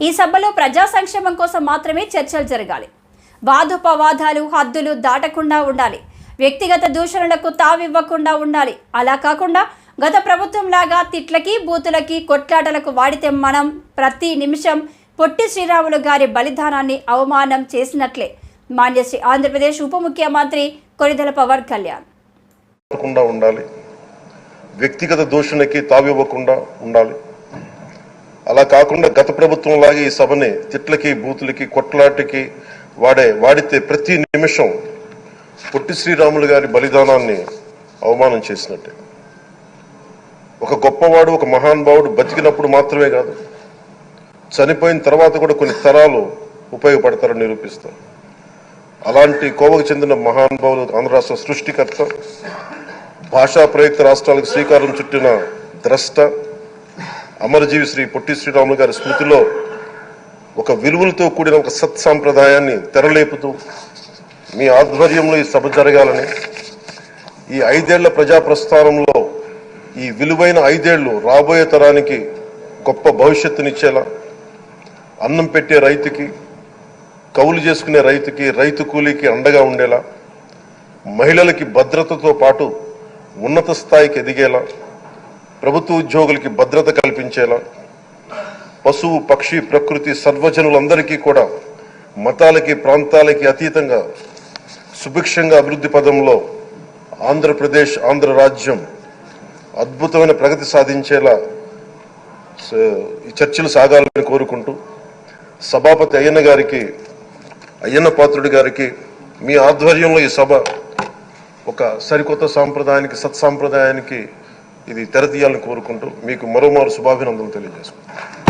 ఈ సభలో ప్రజా సంక్షేమం కోసం మాత్రమే చర్చలు జరగాలి. వాదోపవాదాలు హద్దులు దాటకుండా ఉండాలి. వ్యక్తిగత దూషణలకు తావివ్వకుండా ఉండాలి. అలా కాకుండా గత ప్రభుత్వం లాగా తిట్లకి బూతులకి కొట్లాటలకు వాడితే మనం ప్రతి నిమిషం పొట్టి శ్రీరాములు గారి బలిదానాన్ని అవమానం చేసినట్లే. మాన్యశ్రీ ఆంధ్రప్రదేశ్ ఉప ముఖ్యమంత్రి కొనిదెల పవన్ కళ్యాణ్. ఉండాలి, వ్యక్తిగత దూషణకి తావివ్వకుండా ఉండాలి. అలా కాకుండా గత ప్రభుత్వం లాగా ఈ సభని తిట్లకి బూతులకి కొట్లాటకి వాడితే ప్రతి నిమిషం పొట్టి శ్రీరాములు గారి బలిదానాన్ని అవమానం చేసినట్టే. ఒక గొప్పవాడు, ఒక మహానుభావుడు బతికినప్పుడు మాత్రమే కాదు, చనిపోయిన తర్వాత కూడా కొన్ని తరాలు ఉపయోగపడతారని నిరూపిస్తారు. అలాంటి కోవకు చెందిన మహానుభావులు ఆంధ్ర రాష్ట్ర సృష్టికర్త, భాషా ప్రయుక్త రాష్ట్రాలకు శ్రీకారం చుట్టిన ద్రష్ట, అమరజీవి శ్రీ పొట్టి శ్రీరాములు గారి స్మృతిలో ఒక విలువలతో కూడిన ఒక సత్సాంప్రదాయాన్ని తెరలేపుతూ మీ ఆధ్వర్యంలో ఈ సభ జరగాలని, ఈ 5 ఏళ్ల ప్రజా ప్రస్థానంలో ఈ విలువైన 5 ఏళ్లు రాబోయే తరానికి గొప్ప భవిష్యత్తునిచ్చేలా, అన్నం పెట్టే రైతుకి, కౌలు చేసుకునే రైతుకి, రైతు కూలీకి అండగా ఉండేలా, మహిళలకి భద్రతతో పాటు ఉన్నత స్థాయికి ఎదిగేలా, ప్రభుత్వ ఉద్యోగులకి భద్రత కల్పించేలా, పశువు పక్షి ప్రకృతి సర్వజనులందరికీ కూడా మతాలకి ప్రాంతాలకి అతీతంగా సుభిక్షంగా అభివృద్ధి పదంలో ఆంధ్రప్రదేశ్, ఆంధ్ర రాజ్యం అద్భుతమైన ప్రగతి సాధించేలా ఈ చర్చలు సాగాలని కోరుకుంటూ, సభాపతి అయ్యన్న పాత్రుడి గారికి మీ ఆధ్వర్యంలో ఈ సభ ఒక సరికొత్త సాంప్రదాయానికి, సత్సాంప్రదాయానికి ఇది తెరతీయాలని కోరుకుంటూ మీకు మరోమారు శుభాభినందనలు తెలియజేసుకుంటాను.